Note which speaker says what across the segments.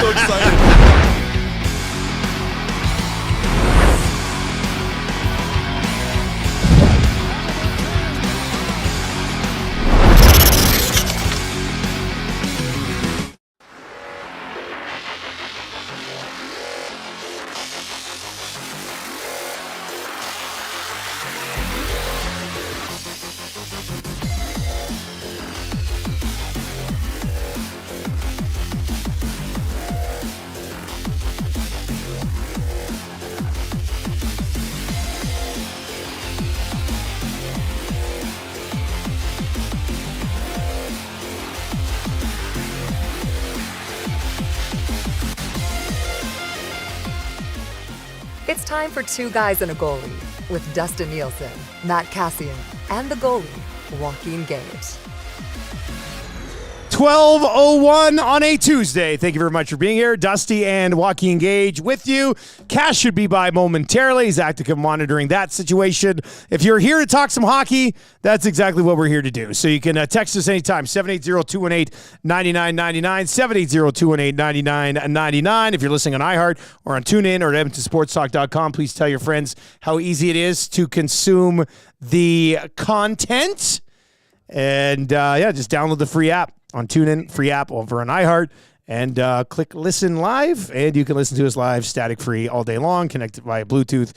Speaker 1: so excited.
Speaker 2: It's time for Two Guys and a Goalie with Dustin Nielsen, Matt Kassian, and the goalie, Joaquin Gage.
Speaker 3: 12:01 on a Tuesday. Thank you very much for being here. Dusty and Joaquin Gage with you. Cash should be by momentarily. He's active monitoring that situation. If you're here to talk some hockey, that's exactly what we're here to do. So you can text us anytime, 780-218-9999, 780-218-9999. If you're listening on iHeart or on TuneIn or at EdmontonSportsTalk.com, please tell your friends how easy it is to consume the content. And just download the free app on TuneIn, free app over on iHeart, and click Listen Live, and you can listen to us live, static-free, all day long, connected via Bluetooth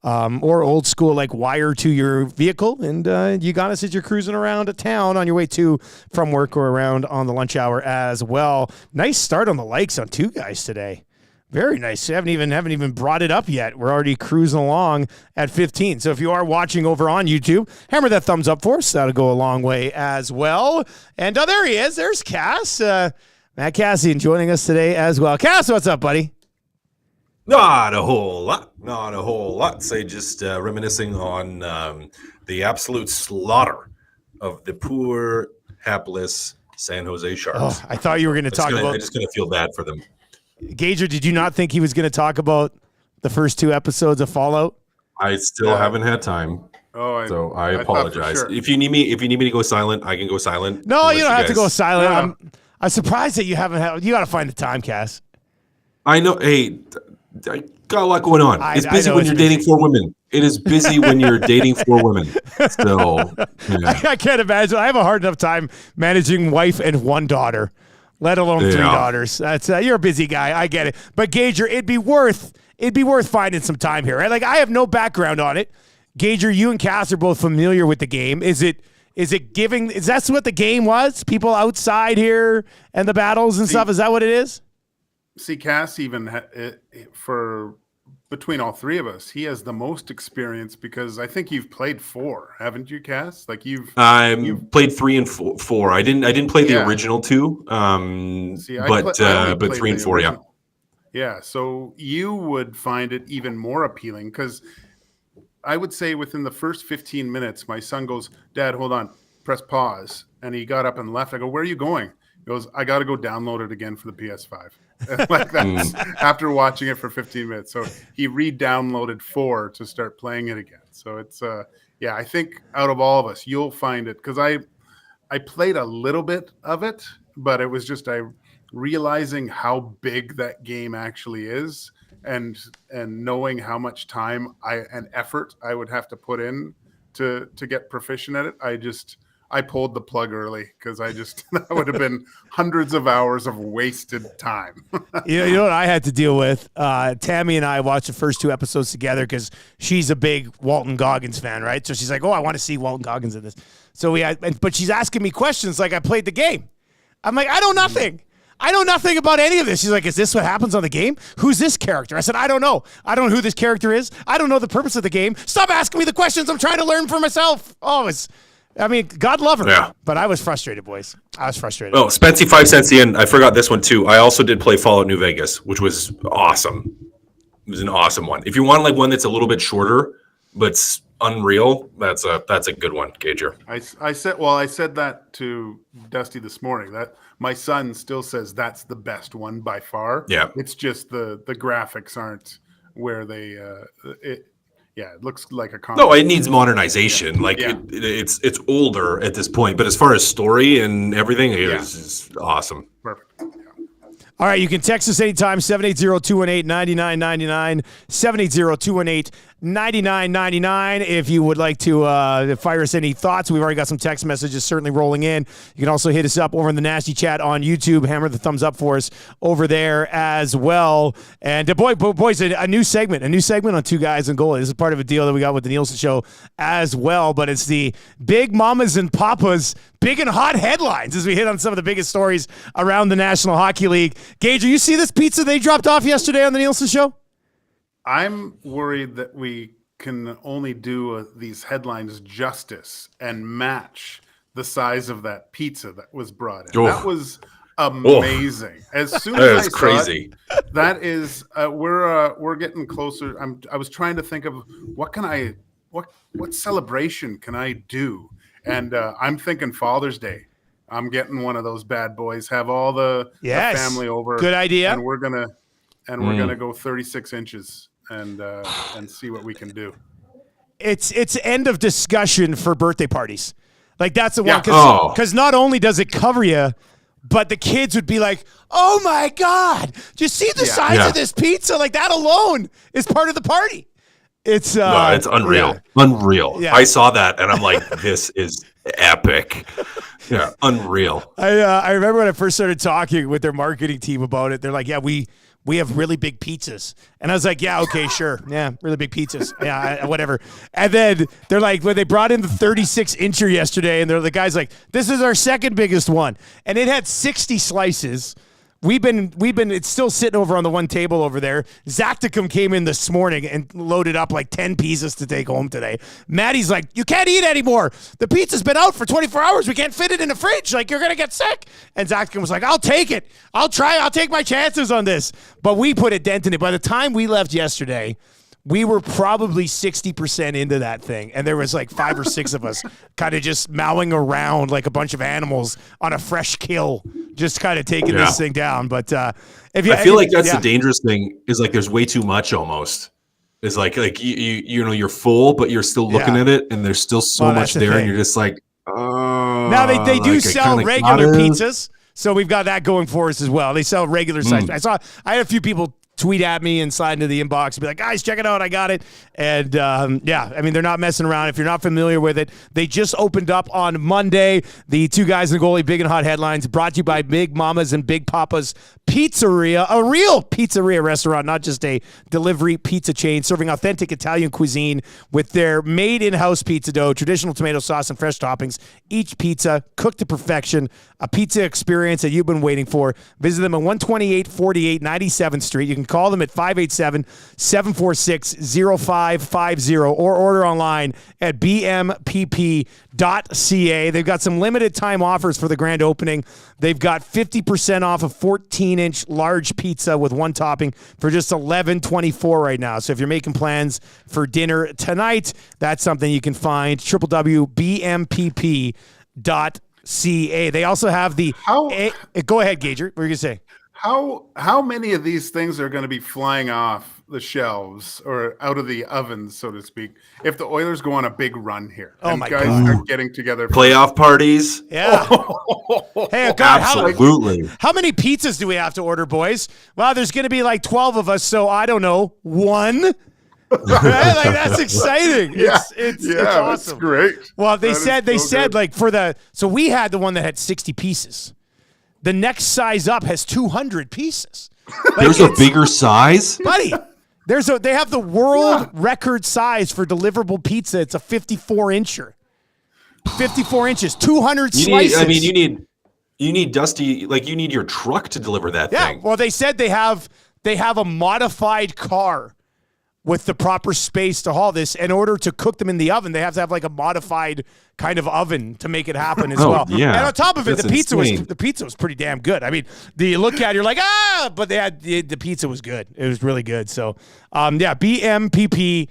Speaker 3: or old school, like wire to your vehicle, and you got us as you're cruising around a town on your way to from work or around on the lunch hour as well. Nice start on the likes on Two Guys today. Very nice. Haven't even brought it up yet. We're already cruising along at 15. So if you are watching over on YouTube, hammer that thumbs up for us. That'll go a long way as well. And there he is. There's Cass. Matt Kassian joining us today as well. Cass, what's up, buddy?
Speaker 1: Not a whole lot. Say just reminiscing on the absolute slaughter of the poor, hapless San Jose Sharks.
Speaker 3: Oh, I thought you were going to talk about.
Speaker 1: I'm just going to feel bad for them.
Speaker 3: Gager, did you not think he was going to talk about the first two episodes of Fallout?
Speaker 1: I still haven't had time. So I apologize. Sure. If you need me to go silent, I can go silent.
Speaker 3: No, you don't have to go silent. I'm surprised that you haven't had. You got to find the time, Cass.
Speaker 1: I know. Hey, I got a lot going on. It's busy when you're dating four women. It is busy when you're dating four women. So yeah.
Speaker 3: I can't imagine. I have a hard enough time managing wife and one daughter, let alone three daughters. That's you're a busy guy. I get it. But Gager, it'd be worth finding some time here, right? Like, I have no background on it. Gager, you and Cass are both familiar with the game. Is that what the game was? People outside here and the battles and stuff? Is that what it is?
Speaker 4: See, Cass, even for between all three of us, he has the most experience because I think you've played four, haven't you, Cass? Like you've
Speaker 1: played 3 and 4. I didn't play the original two. But 3 and 4,
Speaker 4: original. Yeah. So you would find it even more appealing because I would say within the first 15 minutes, my son goes, "Dad, hold on, press pause," and he got up and left. I go, "Where are you going?" He goes, "I got to go download it again for the PS5." Like that's after watching it for 15 minutes. So he re-downloaded 4 to start playing it again. So it's I think out of all of us, you'll find it because I played a little bit of it, but it was just realizing how big that game actually is and knowing how much time and effort I would have to put in to get proficient at it. I pulled the plug early because that would have been hundreds of hours of wasted time.
Speaker 3: You know what I had to deal with? Tammy and I watched the first 2 episodes together because she's a big Walton Goggins fan, right? So she's like, "Oh, I want to see Walton Goggins in this." So but she's asking me questions like I played the game. I'm like, "I know nothing. I know nothing about any of this." She's like, "Is this what happens on the game? Who's this character?" I said, "I don't know. I don't know who this character is. I don't know the purpose of the game. Stop asking me the questions. I'm trying to learn for myself." God love her. Yeah. But I was frustrated, boys. I was frustrated.
Speaker 1: Oh, Spency 5 cents in. I forgot this one too. I also did play Fallout New Vegas, which was awesome. It was an awesome one. If you want like one that's a little bit shorter, but unreal, that's a good one, Gager.
Speaker 4: I said that to Dusty this morning. That my son still says that's the best one by far.
Speaker 1: Yeah.
Speaker 4: It's just the graphics aren't where they it looks like a comic.
Speaker 1: No, it needs modernization. It's older at this point, but as far as story and everything, it's awesome.
Speaker 4: Perfect.
Speaker 3: All right, you can text us anytime, 780-218-9999, 780-218-9999. If you would like to fire us any thoughts, we've already got some text messages certainly rolling in. You can also hit us up over in the Nasty Chat on YouTube. Hammer the thumbs up for us over there as well. And boys, a new segment on Two Guys and Goalie. This is part of a deal that we got with the Nielsen Show as well, but it's the Big Mamas and Papas big and hot headlines as we hit on some of the biggest stories around the National Hockey League. Gage, you see this pizza they dropped off yesterday on the Nielsen Show?
Speaker 4: I'm worried that we can only do these headlines justice and match the size of that pizza that was brought in.
Speaker 1: Oh.
Speaker 4: That was amazing. As soon as I saw
Speaker 1: crazy.
Speaker 4: That is, we're getting closer. I was trying to think of what celebration can I do, and I'm thinking Father's Day. I'm getting one of those bad boys. Have all the family over.
Speaker 3: Good idea.
Speaker 4: And we're gonna go 36 inches and see what we can do.
Speaker 3: It's end of discussion for birthday parties. Like that's the one because not only does it cover you, but the kids would be like, "Oh my God, do you see the size of this pizza? Like that alone is part of the party." It's
Speaker 1: it's unreal. Unreal. Yeah. I saw that and I'm like, this is epic. Yeah, unreal.
Speaker 3: I remember when I first started talking with their marketing team about it. They're like, "Yeah, we have really big pizzas." And I was like, "Yeah, okay, sure. Yeah, really big pizzas. Yeah, whatever." And then they're like, when they brought in the 36-incher yesterday, and the guy's like, "This is our second biggest one." And it had 60 slices. It's still sitting over on the one table over there. Zacticum came in this morning and loaded up like 10 pizzas to take home today. Maddie's like, "You can't eat anymore. The pizza's been out for 24 hours. We can't fit it in the fridge. Like, you're going to get sick." And Zacticum was like, "I'll take it. I'll try. I'll take my chances on this." But we put a dent in it. By the time we left yesterday, we were probably 60% into that thing. And there was like 5 or 6 of us kind of just mowing around like a bunch of animals on a fresh kill, just kind of taking this thing down. But I
Speaker 1: feel like that's the dangerous thing is like there's way too much almost. It's like you know, you're full, but you're still looking at it and there's still so much there. And you're just like, oh.
Speaker 3: Now they do sell regular pizzas. So we've got that going for us as well. They sell regular size. I had a few people tweet at me and slide into the inbox and be like, "Guys, check it out. I got it." And I mean, they're not messing around. If you're not familiar with it, they just opened up on Monday. The Two Guys and a Goalie big and hot headlines brought to you by Big Mamas and Big Papas Pizzeria, a real pizzeria restaurant, not just a delivery pizza chain, serving authentic Italian cuisine with their made in-house pizza dough, traditional tomato sauce, and fresh toppings. Each pizza cooked to perfection, a pizza experience that you've been waiting for. Visit them at 12848 97th Street. You can call them at 587-746-0550 or order online at bmpp.ca. They've got some limited time offers for the grand opening. They've got 50% off a 14-inch large pizza with one topping for just $11.24 right now. So if you're making plans for dinner tonight, that's something you can find. www.bmpp.ca. They also have the... Go ahead, Gager. What were you going to say?
Speaker 4: How many of these things are going to be flying off the shelves or out of the ovens, so to speak, if the Oilers go on a big run here?
Speaker 3: Oh, my
Speaker 4: guys
Speaker 3: God.
Speaker 4: are getting together.
Speaker 1: Playoff parties?
Speaker 3: Yeah. Hey, God,
Speaker 1: absolutely.
Speaker 3: How many pizzas do we have to order, boys? Well, there's going to be like 12 of us, so I don't know, 1? Right? Like, that's exciting. It's awesome.
Speaker 4: That's great.
Speaker 3: Well, they said like so we had the one that had 60 pieces. The next size up has 200 pieces. Like,
Speaker 1: there's a bigger size?
Speaker 3: Buddy, they have the world record size for deliverable pizza. It's a 54-incher. 54 inches, 200 slices.
Speaker 1: You need Dusty, like you need your truck to deliver that thing.
Speaker 3: Yeah, well, they said they have a modified car with the proper space to haul this. In order to cook them in the oven, they have to have like a modified kind of oven to make it happen as well.
Speaker 1: Yeah.
Speaker 3: And on top of it,
Speaker 1: That's
Speaker 3: the pizza
Speaker 1: insane.
Speaker 3: was pretty damn good. I mean, you look at it, you're like, but the pizza was good. It was really good. So, bmpp.ca.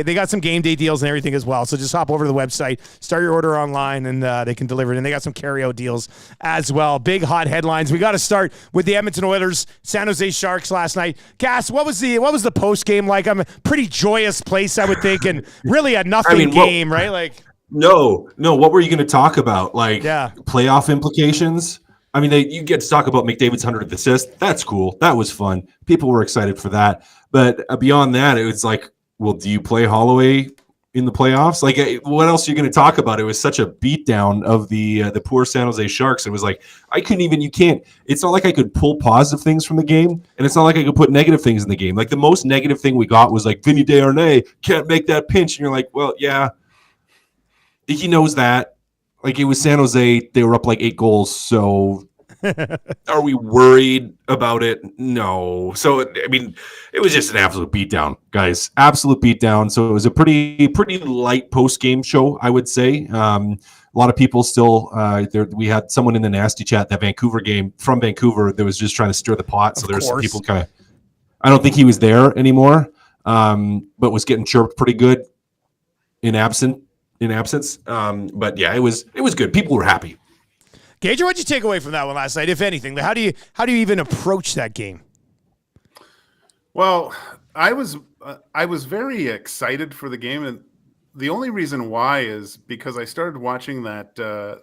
Speaker 3: They got some game day deals and everything as well. So just hop over to the website, start your order online, and they can deliver it. And they got some carryout deals as well. Big hot headlines. We got to start with the Edmonton Oilers, San Jose Sharks last night. Cass, what was the post game like? I'm a pretty joyous place, I would think, and really a nothing game, right? Like.
Speaker 1: No. What were you going to talk about? Like playoff implications? I mean, you get to talk about McDavid's 100th assist. That's cool. That was fun. People were excited for that. But beyond that, it was like, well, do you play Holloway in the playoffs? Like, what else are you going to talk about? It was such a beatdown of the poor San Jose Sharks. It was like, I couldn't even, you can't, it's not like I could pull positive things from the game, and it's not like I could put negative things in the game. Like, the most negative thing we got was like, Vinny Desharnais can't make that pinch. And you're like, well, yeah, he knows that. Like, it was San Jose. They were up like 8 goals. So are we worried about it? No. So, I mean, it was just an absolute beatdown, guys. Absolute beatdown. So it was a pretty light post-game show, I would say. A lot of people still we had someone in the nasty chat, that Vancouver game from Vancouver, that was just trying to stir the pot. So there's some people kind of, I don't think he was there anymore, but was getting chirped pretty good in absence. But yeah, it was good. People were happy.
Speaker 3: Gage, what'd you take away from that one last night, if anything? How do you even approach that game?
Speaker 4: Well, I was very excited for the game, and the only reason why is because I started watching that the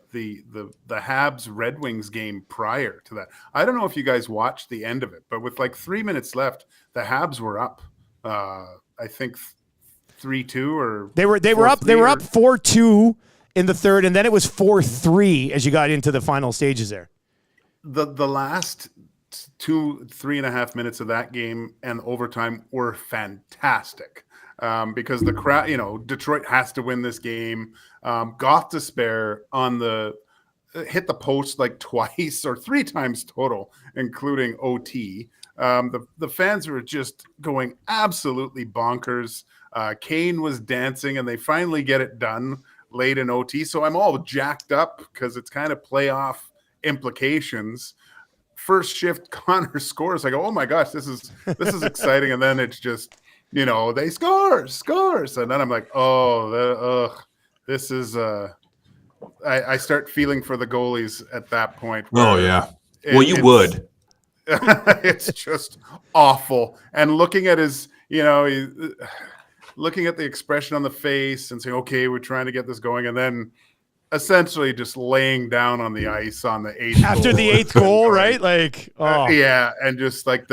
Speaker 4: Habs Red Wings game prior to that. I don't know if you guys watched the end of it, but with like 3 minutes left, the Habs were up. I think 3-2 or
Speaker 3: they were up 4-2 in the third, and then it was 4-3 as you got into the final stages there.
Speaker 4: The last 3.5 minutes of that game and overtime were fantastic, because the crowd, Detroit has to win this game. Goth Despair hit the post like twice or 3 times total, including OT. The fans were just going absolutely bonkers. Kane was dancing, and they finally get it done late in OT. So I'm all jacked up because it's kind of playoff implications. First shift, Connor scores. I go, oh my gosh, this is exciting. And then it's just, they scores. And then I'm like, this is I start feeling for the goalies at that point.
Speaker 1: Oh yeah. Well, you would.
Speaker 4: It's just awful. And looking at his, looking at the expression on the face and saying, okay, we're trying to get this going. And then essentially just laying down on the ice on the 8th goal.
Speaker 3: After the 8th goal, right? Like,
Speaker 4: yeah. And just like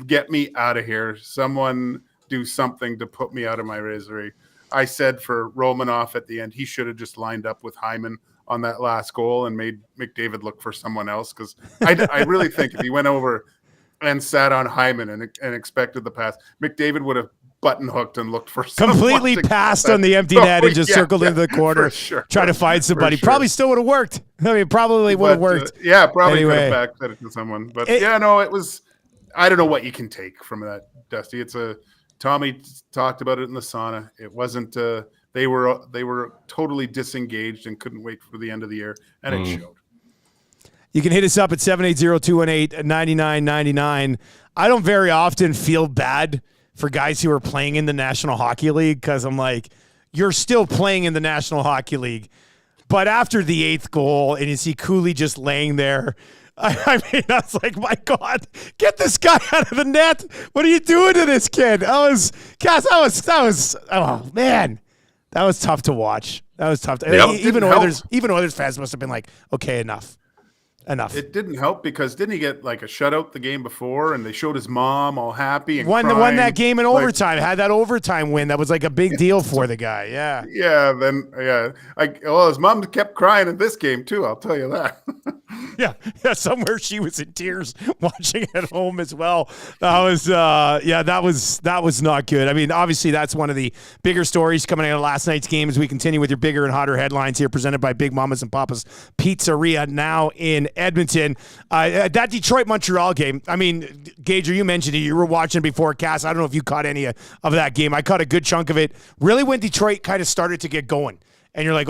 Speaker 4: get me out of here. Someone do something to put me out of my misery. I said for Romanoff at the end, he should have just lined up with Hyman on that last goal and made McDavid look for someone else. Because I really think if he went over and sat on Hyman and expected the pass, McDavid would have button hooked and looked for
Speaker 3: completely passed on the empty net and just circled into the corner, trying to find somebody. Probably still would have worked. I mean, probably would have worked.
Speaker 4: Probably could have backed it to someone. But it was. I don't know what you can take from that, Dusty. Tommy talked about it in the sauna. It wasn't. They were totally disengaged and couldn't wait for the end of the year, and it showed.
Speaker 3: You can hit us up at 780-218-9999. I don't very often feel bad for guys who are playing in the National Hockey League, because I'm like, you're still playing in the National Hockey League. But after the 8th goal and you see Cooley just laying there, I mean, I was like, my God, get this guy out of the net. What are you doing to this kid? That was, oh man, that was tough to watch. That was tough. Even Oilers fans must have been like, okay, enough.
Speaker 4: It didn't help because didn't he get like a shutout the game before, and they showed his mom all happy and
Speaker 3: won that game in overtime. Had that overtime win. That was like a big deal for the guy. Yeah.
Speaker 4: Yeah. His mom kept crying in this game too. I'll tell you that.
Speaker 3: Yeah. Somewhere she was in tears watching at home as well. That was not good. I mean, obviously that's one of the bigger stories coming out of last night's game as we continue with your bigger and hotter headlines here, presented by Big Mamas and Papas Pizzeria now in Edmonton. That Detroit-Montreal game, I mean, Gage, you mentioned it. You were watching before, Cass. I don't know if you caught any of that game. I caught a good chunk of it. Really when Detroit kind of started to get going. And you're like,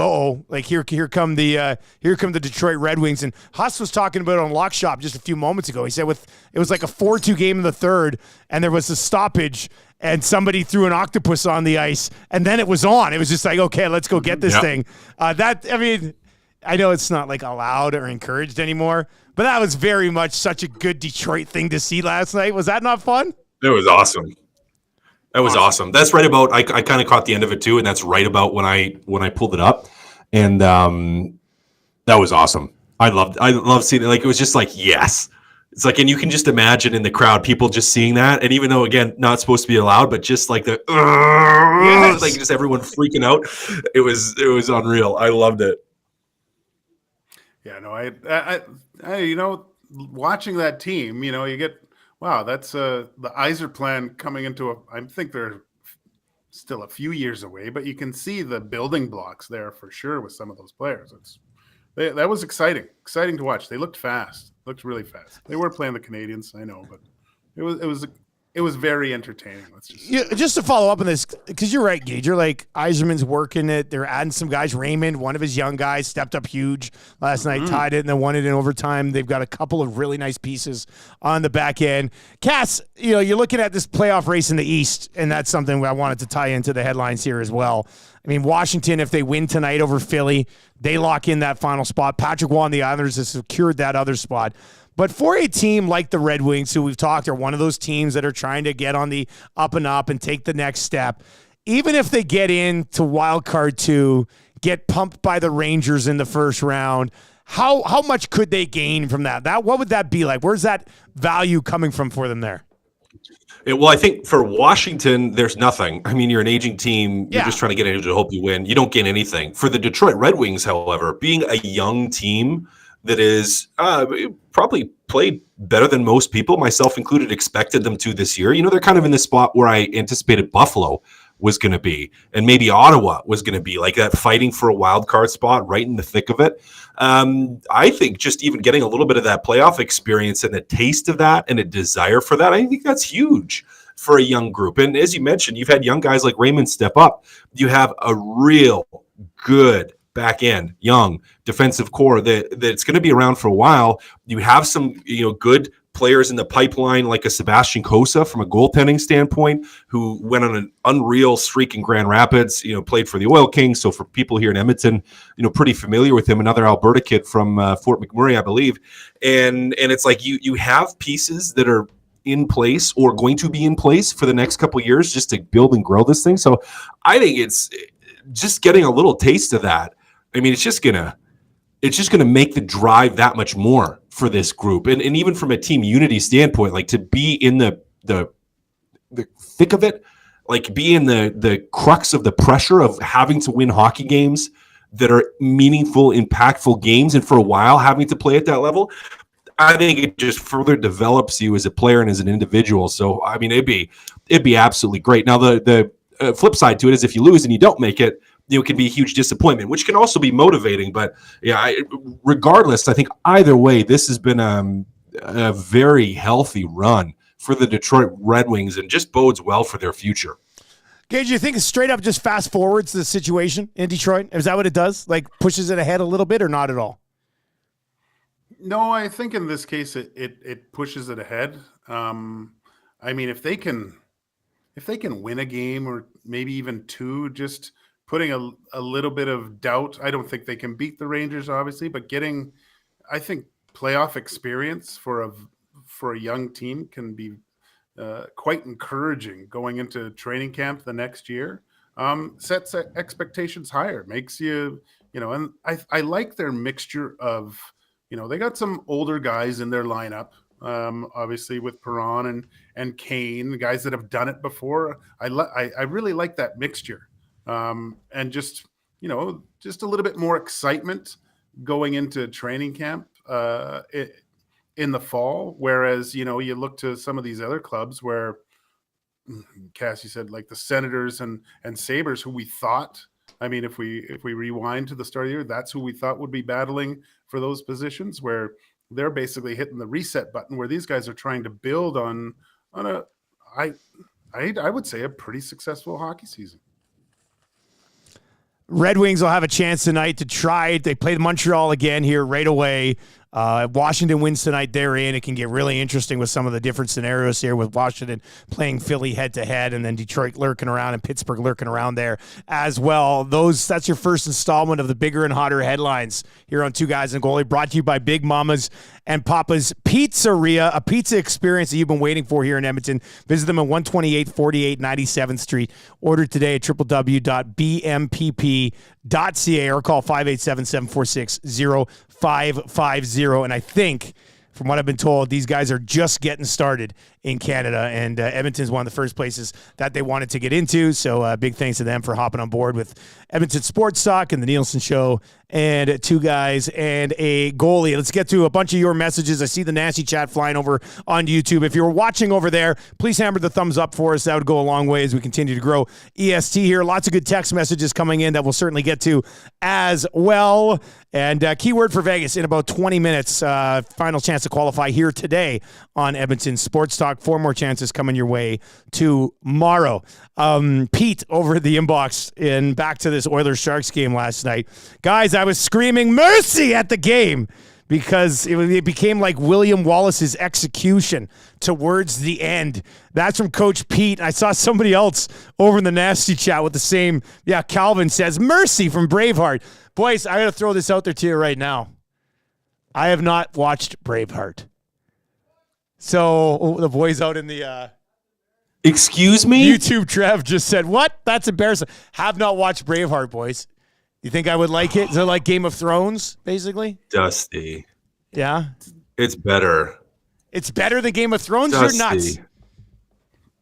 Speaker 3: like here come the Detroit Red Wings. And Huss was talking about it on Lock Shop just a few moments ago. He said it was like a 4-2 game in the third, and there was a stoppage, and somebody threw an octopus on the ice, and then it was on. It was just like, okay, let's go get this thing. I know it's not like allowed or encouraged anymore, but that was very much such a good Detroit thing to see last night. Was that not fun?
Speaker 1: It was awesome. That was awesome. That's right about. I kind of caught the end of it too, and that's right about when I pulled it up, and that was awesome. I love seeing it. Like, it was just like, yes. It's like, and you can just imagine in the crowd, people just seeing that. And even though, again, not supposed to be allowed, but just like the,
Speaker 3: Yes.
Speaker 1: like just everyone freaking out. It was unreal. I loved it.
Speaker 4: Yeah, no, I watching that team, you get, wow, that's the Iser plan coming into I think they're still a few years away, but you can see the building blocks there for sure with some of those players. That was exciting to watch. They looked really fast. They were playing the Canadians, I know, but it was very entertaining.
Speaker 3: Just to follow up on this, because you're right, Gage. You're like, Yzerman's working it. They're adding some guys. Raymond, one of his young guys, stepped up huge last night, tied it, and then won it in overtime. They've got a couple of really nice pieces on the back end. Cass, you're looking at this playoff race in the East, and that's something I wanted to tie into the headlines here as well. I mean, Washington, if they win tonight over Philly, they lock in that final spot. Patrick Waugh and the Islanders have secured that other spot. But for a team like the Red Wings, who we've talked are one of those teams that are trying to get on the up and up and take the next step, even if they get into wild card 2, get pumped by the Rangers in the first round, how much could they gain from that? What would that be like? Where's that value coming from for them there?
Speaker 1: Well, I think for Washington, there's nothing. I mean, you're an aging team. You're just trying to get into to hope you win. You don't gain anything. For the Detroit Red Wings, however, being a young team that is probably played better than most people, myself included, expected them to this year. They're kind of in the spot where I anticipated Buffalo was going to be, and maybe Ottawa was going to be, like that, fighting for a wild card spot right in the thick of it. I think just even getting a little bit of that playoff experience and a taste of that and a desire for that, I think that's huge for a young group. And as you mentioned, you've had young guys like Raymond step up. You have a real good back end, young defensive core that's going to be around for a while. You have some, good players in the pipeline, like a Sebastian Cossa from a goaltending standpoint, who went on an unreal streak in Grand Rapids, played for the Oil Kings. So for people here in Edmonton, pretty familiar with him, another Alberta kid from Fort McMurray, I believe. And it's like you have pieces that are in place or going to be in place for the next couple of years just to build and grow this thing. So I think it's just getting a little taste of that. I mean, it's just gonna make the drive that much more for this group, and even from a team unity standpoint, like to be in the thick of it, like be in the crux of the pressure of having to win hockey games that are meaningful, impactful games, and for a while having to play at that level. I think it just further develops you as a player and as an individual. So I mean, it'd be absolutely great. Now the flip side to it is if you lose and you don't make it, it can be a huge disappointment, which can also be motivating. But regardless, I think either way, this has been a very healthy run for the Detroit Red Wings and just bodes well for their future.
Speaker 3: Gage, you think it straight up just fast forwards the situation in Detroit? Is that what it does? Like pushes it ahead a little bit or not at all?
Speaker 4: No, I think in this case it pushes it ahead. I mean, if they can win a game or maybe even 2, just putting a little bit of doubt. I don't think they can beat the Rangers, obviously, but getting, I think, playoff experience for a young team can be quite encouraging going into training camp the next year. Sets expectations higher, makes you, and I like their mixture of, they got some older guys in their lineup, obviously with Perron and Kane, the guys that have done it before. I really like that mixture. And just a little bit more excitement going into training camp in the fall. Whereas, you look to some of these other clubs where Cassie said, like the Senators and Sabres, who we thought, I mean, if we rewind to the start of the year, that's who we thought would be battling for those positions, where they're basically hitting the reset button, where these guys are trying to build on I would say a pretty successful hockey season.
Speaker 3: Red Wings will have a chance tonight to try it. They play Montreal again here right away Washington wins tonight, they're in. It can get really interesting with some of the different scenarios here with Washington playing Philly head-to-head and then Detroit lurking around and Pittsburgh lurking around there as well. That's your first installment of the bigger and hotter headlines here on Two Guys and a Goalie, brought to you by Big Mama's and Papa's Pizzeria, a pizza experience that you've been waiting for here in Edmonton. Visit them at 12848 97th Street. Order today at www.bmpp.ca or call 587-746-0550. And I think, from what I've been told, these guys are just getting started in Canada, and Edmonton's one of the first places that they wanted to get into. So big thanks to them for hopping on board with Edmonton Sports Talk and the Nielsen Show and Two Guys and a Goalie. Let's get to a bunch of your messages. I see the nasty chat flying over on YouTube. If you're watching over there, please hammer the thumbs up for us. That would go a long way as we continue to grow EST here. Lots of good text messages coming in that we'll certainly get to as well. And keyword for Vegas in about 20 minutes. Final chance to qualify here today on Edmonton Sports Talk. 4 more chances coming your way tomorrow. Pete over at the inbox, and back to this Oilers-Sharks game last night. Guys, I was screaming mercy at the game because it became like William Wallace's execution towards the end. That's from Coach Pete. I saw somebody else over in the nasty chat with the same. Yeah, Calvin says, mercy from Braveheart. Boys, I got to throw this out there to you right now. I have not watched Braveheart. So the boys out in the
Speaker 1: Excuse me?
Speaker 3: YouTube Trev just said, what? That's embarrassing. Have not watched Braveheart, boys. You think I would like it? Is it like Game of Thrones, basically?
Speaker 1: Dusty.
Speaker 3: Yeah?
Speaker 1: It's better.
Speaker 3: It's better than Game of Thrones?
Speaker 1: Dusty.
Speaker 3: You're nuts.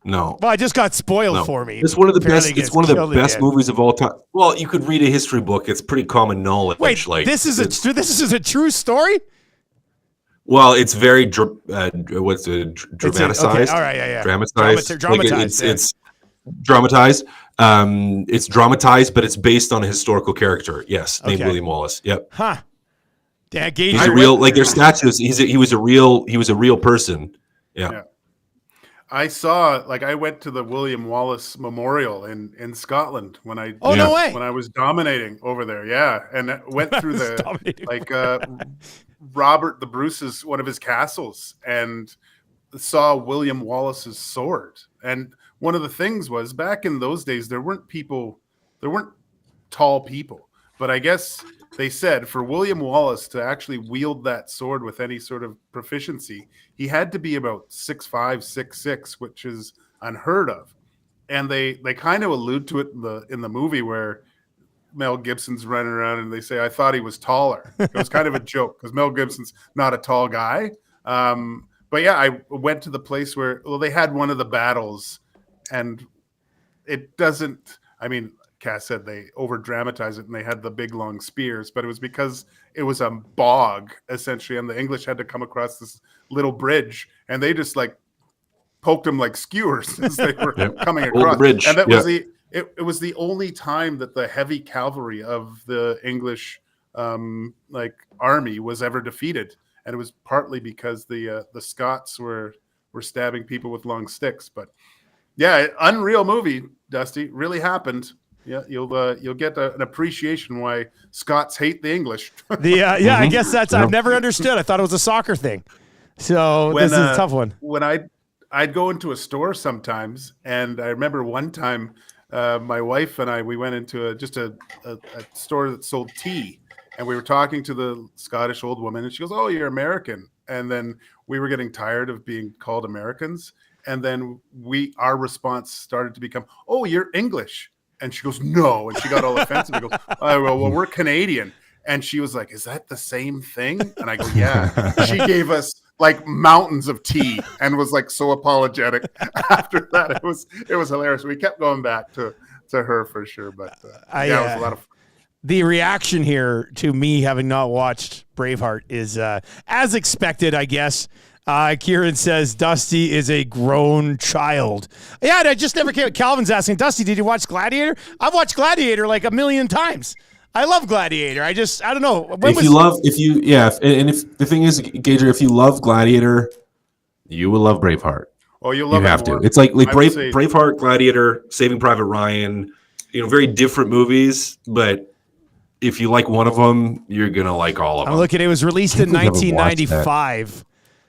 Speaker 1: No.
Speaker 3: Well, I just got spoiled for me.
Speaker 1: It's one of the
Speaker 3: Apparently
Speaker 1: best. It's one of the best movies of all time. Well, you could read a history book. It's pretty common knowledge.
Speaker 3: Wait, this is a true story?
Speaker 1: Well, it's very dramatized.
Speaker 3: Okay. All right, yeah.
Speaker 1: Dramatized.
Speaker 3: Dramatized.
Speaker 1: It's dramatized. It's dramatized, but it's based on a historical character. Yes, named William Wallace. Yep.
Speaker 3: Huh. Yeah, Gage.
Speaker 1: He's a real, like their statues. He was a real person. Yeah.
Speaker 4: I went to the William Wallace Memorial in Scotland when I
Speaker 3: no way.
Speaker 4: When I was dominating over there. Yeah, and I went through the Robert the Bruce's one of his castles and saw William Wallace's sword. And one of the things was back in those days there weren't tall people, but I guess they said for William Wallace to actually wield that sword with any sort of proficiency, he had to be about 6'5", 6'6", which is unheard of. And they kind of allude to it in the movie where Mel Gibson's running around and they say, I thought he was taller. It was kind of a joke because Mel Gibson's not a tall guy. But yeah, I went to the place where they had one of the battles and it doesn't, Cass said they over dramatize it and they had the big long spears, but it was because it was a bog essentially, and the English had to come across this little bridge, and they just like poked them like skewers as they were coming across.
Speaker 1: The bridge.
Speaker 4: And that was it was the only time that the heavy cavalry of the English army was ever defeated, and it was partly because the Scots were stabbing people with long sticks. But yeah, unreal movie, Dusty. Really happened. Yeah, you'll get an appreciation why Scots hate the English.
Speaker 3: I guess that's I've never understood. I thought it was a soccer thing. So this is a tough one.
Speaker 4: When I'd go into a store sometimes, and I remember one time my wife and we went into a store that sold tea, and we were talking to the Scottish old woman, and she goes, "Oh, you're American," and then we were getting tired of being called Americans, and then our response started to become, "Oh, you're English." And she goes, no. And she got all offensive. I go, oh, well, we're Canadian. And she was like, is that the same thing? And I go, yeah. She gave us like mountains of tea and was like so apologetic after that. It was hilarious. We kept going back to her for sure. But it was a lot of fun.
Speaker 3: The reaction here to me having not watched Braveheart is as expected, I guess. Kieran says Dusty is a grown child. Yeah, I just never came. Calvin's asking, Dusty, did you watch Gladiator? I've watched Gladiator like a million times. I love Gladiator. I don't know.
Speaker 1: If the thing is, Gager, if you love Gladiator, you will love Braveheart.
Speaker 4: Oh, you'll love it.
Speaker 1: You have to. It's like Braveheart, Gladiator, Saving Private Ryan. Very different movies, but if you like one of them, you're going to like all of
Speaker 3: I'm
Speaker 1: them.
Speaker 3: looking. It was released in
Speaker 5: I haven't watched
Speaker 3: 1995,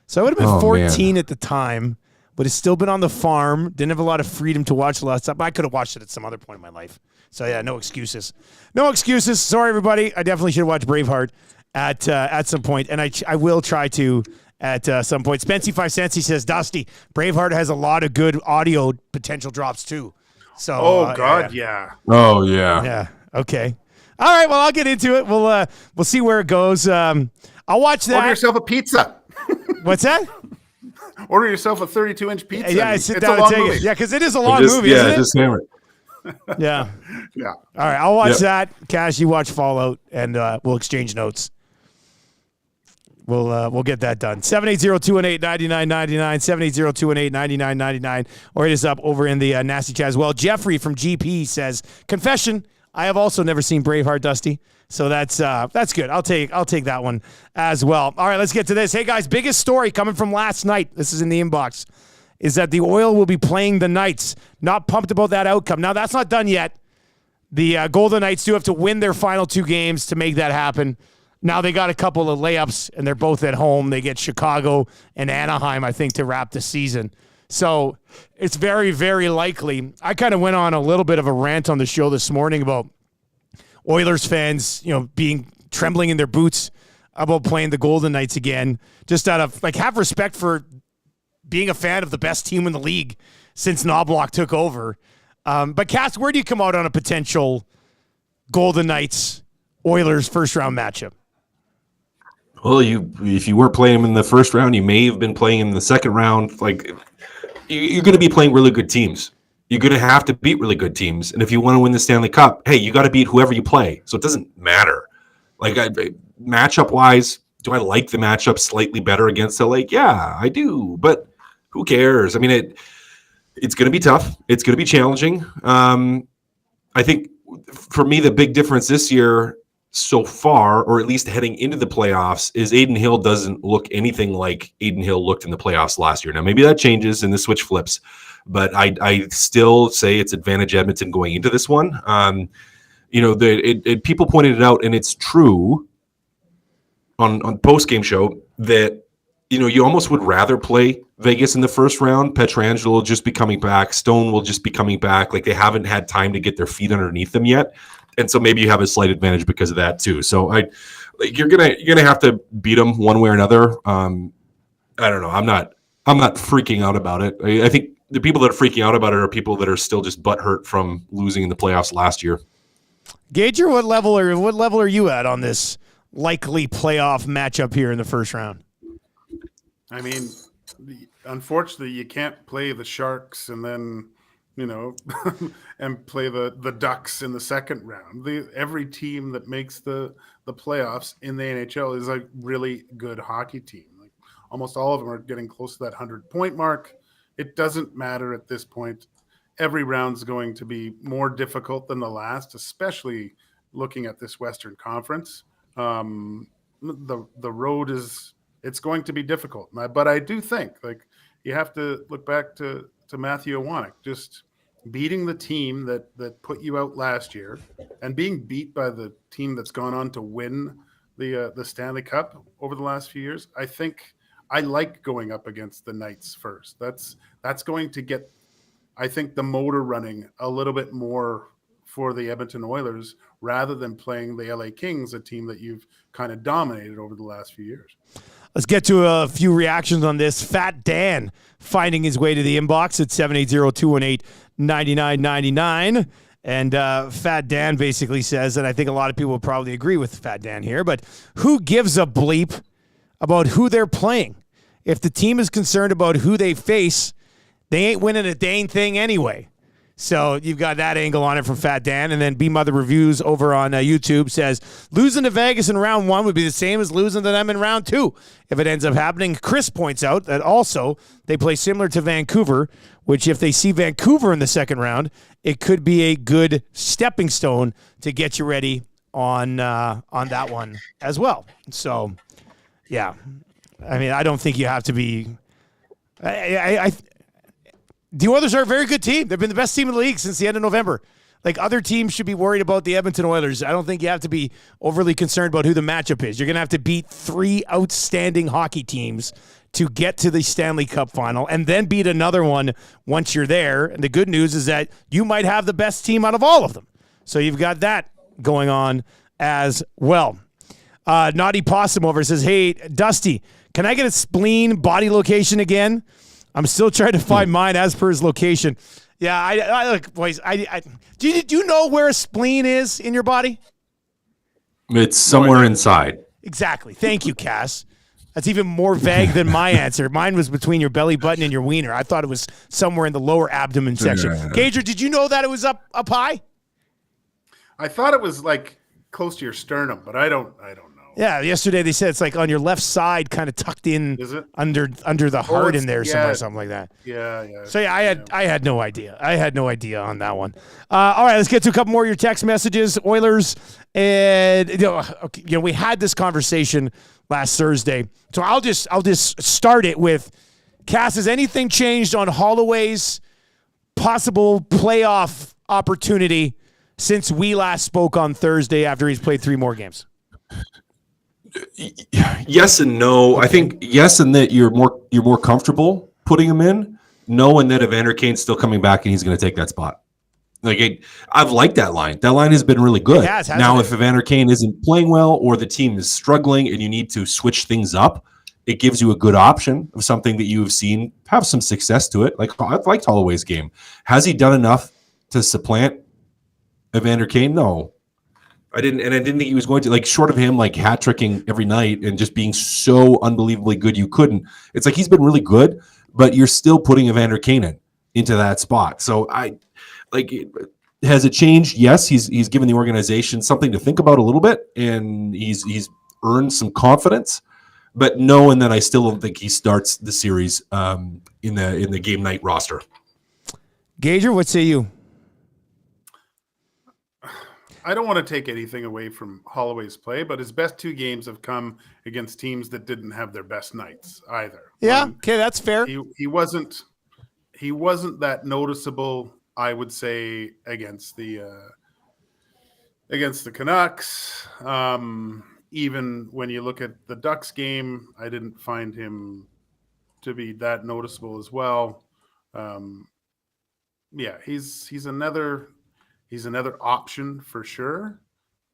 Speaker 3: so I would have been
Speaker 5: Oh,
Speaker 3: 14
Speaker 5: man.
Speaker 3: at the time. But it's still been on the farm. Didn't have a lot of freedom to watch the last time. But I could have watched it at some other point in my life. So yeah, no excuses. No excuses. Sorry, everybody. I definitely should watch Braveheart at some point, and I will try to at some point. Spency 5 cents. He says, Dusty, Braveheart has a lot of good audio potential drops too. So
Speaker 4: Oh God, yeah.
Speaker 5: Oh, yeah.
Speaker 3: yeah. Okay. All right. Well, I'll get into it. We'll see where it goes. I'll watch
Speaker 4: Order
Speaker 3: that.
Speaker 4: yourself a pizza.
Speaker 3: What's that?
Speaker 4: Order yourself a 32-inch pizza.
Speaker 3: Yeah,
Speaker 4: It's
Speaker 3: sit
Speaker 4: a
Speaker 3: down and
Speaker 4: long
Speaker 3: take
Speaker 4: movie.
Speaker 3: it. Yeah, because it is a long movie, isn't it?
Speaker 5: Just hammer it.
Speaker 3: Yeah.
Speaker 4: Yeah.
Speaker 3: All right, I'll watch
Speaker 1: Yep.
Speaker 3: that. Cash, you watch Fallout, and we'll exchange notes. We'll get that done. 780-218-9999, 780-218-9999, or hit us up over in the Nasty Chat as well. Jeffrey from GP says, confession, I have also never seen Braveheart, Dusty. So that's good. I'll take that one as well. All right, let's get to this. Hey guys, biggest story coming from last night. This is in the inbox. Is that the Oil will be playing the Knights. Not pumped about that outcome. Now that's not done yet. The Golden Knights do have to win their final 2 games to make that happen. Now they got a couple of layups, and they're both at home. They get Chicago and Anaheim, I think, to wrap the season. So it's very, very likely. I kind of went on a little bit of a rant on the show this morning about Oilers fans, being trembling in their boots about playing the Golden Knights again. Just out of have respect for being a fan of the best team in the league since Knobloch took over. But Cass, where do you come out on a potential Golden Knights Oilers first round matchup?
Speaker 1: Well, if you weren't playing him in the first round, you may have been playing him in the second round. You're going to be playing really good teams. You're going to have to beat really good teams. And if you want to win the Stanley Cup, hey, you got to beat whoever you play. So it doesn't matter. Matchup-wise, do I like the matchup slightly better against LA? Yeah, I do. But who cares? I mean, it's going to be tough. It's going to be challenging. I think for me, the big difference this year so far, or at least heading into the playoffs, is Adin Hill doesn't look anything like Adin Hill looked in the playoffs last year. Now, maybe that changes and the switch flips, but I still say it's advantage Edmonton going into this one. People pointed it out, and it's true on post-game show that, you almost would rather play Vegas in the first round. Pietrangelo will just be coming back. Stone will just be coming back. They haven't had time to get their feet underneath them yet. And so maybe you have a slight advantage because of that too. So you're gonna have to beat them one way or another. I don't know. I'm not freaking out about it. I think the people that are freaking out about it are people that are still just butthurt from losing in the playoffs last year.
Speaker 3: Gage, what level are you at on this likely playoff matchup here in the first round?
Speaker 4: I mean, unfortunately, you can't play the Sharks and then, and play the Ducks in the second round. Every team that makes the playoffs in the NHL is a really good hockey team. Almost all of them are getting close to that 100-point mark. It doesn't matter at this point. Every round's going to be more difficult than the last, especially looking at this Western Conference. The road it's going to be difficult. But I do think you have to look back to Matthew Iwanek, just beating the team that put you out last year and being beat by the team that's gone on to win the Stanley Cup over the last few years. I think I like going up against the Knights first. That's going to get, I think, the motor running a little bit more for the Edmonton Oilers rather than playing the LA Kings, a team that you've kind of dominated over the last few years.
Speaker 3: Let's get to a few reactions on this. Fat Dan finding his way to the inbox at 780-218-9999. And Fat Dan basically says, and I think a lot of people will probably agree with Fat Dan here, but who gives a bleep about who they're playing? If the team is concerned about who they face, they ain't winning a dang thing anyway. So you've got that angle on it from Fat Dan. And then B Mother Reviews over on YouTube says, losing to Vegas in round 1 would be the same as losing to them in round 2 if it ends up happening. Chris points out that also they play similar to Vancouver, which if they see Vancouver in the second round, it could be a good stepping stone to get you ready on that one as well. So, yeah. I mean, I don't think you have to be... The Oilers are a very good team. They've been the best team in the league since the end of November. Like, other teams should be worried about the Edmonton Oilers. I don't think you have to be overly concerned about who the matchup is. You're going to have to beat 3 outstanding hockey teams to get to the Stanley Cup final and then beat another one once you're there. And the good news is that you might have the best team out of all of them. So you've got that going on as well. Naughty Possum over says, hey, Dusty, can I get a spleen body location again? I'm still trying to find mine as per his location. Yeah, I look, boys, do you know where a spleen is in your body?
Speaker 1: It's somewhere inside.
Speaker 3: Exactly. Thank you, Cass. That's even more vague than my answer. Mine was between your belly button and your wiener. I thought it was somewhere in the lower abdomen section. Gager, did you know that it was up high? I
Speaker 4: thought it was like close to your sternum, but I don't know.
Speaker 3: Yeah, yesterday they said it's like on your left side, kind of tucked in.
Speaker 4: Is it?
Speaker 3: under the heart in there somewhere, something like that.
Speaker 4: Yeah.
Speaker 3: So yeah, I had no idea. I had no idea on that one. All right, let's get to a couple more of your text messages, Oilers, and we had this conversation last Thursday, so I'll just start it with, Cass, has anything changed on Holloway's possible playoff opportunity since we last spoke on Thursday after he's played 3 more games?
Speaker 1: Yes and no. I think yes, in that you're more comfortable putting him in. No, in that Evander Kane's still coming back and he's going to take that spot. Like I've liked that line. That line has been really good. Now, if Evander Kane isn't playing well or the team is struggling and you need to switch things up, it gives you a good option of something that you have seen have some success to it. Like I've liked Holloway's game. Has he done enough to supplant Evander Kane? No. I didn't think he was going to, like, short of him like hat tricking every night and just being so unbelievably good you couldn't. It's like he's been really good, but you're still putting Evander Kane into that spot. So has it changed? Yes, he's given the organization something to think about a little bit, and he's earned some confidence. But no, and then I still don't think he starts the series in the game night roster.
Speaker 3: Gager, what say you?
Speaker 4: I don't want to take anything away from Holloway's play, but his best 2 games have come against teams that didn't have their best nights either.
Speaker 3: Yeah, okay, that's fair.
Speaker 4: He wasn't that noticeable, I would say, against the Canucks. Even when you look at the Ducks game, I didn't find him to be that noticeable as well. He's another option for sure,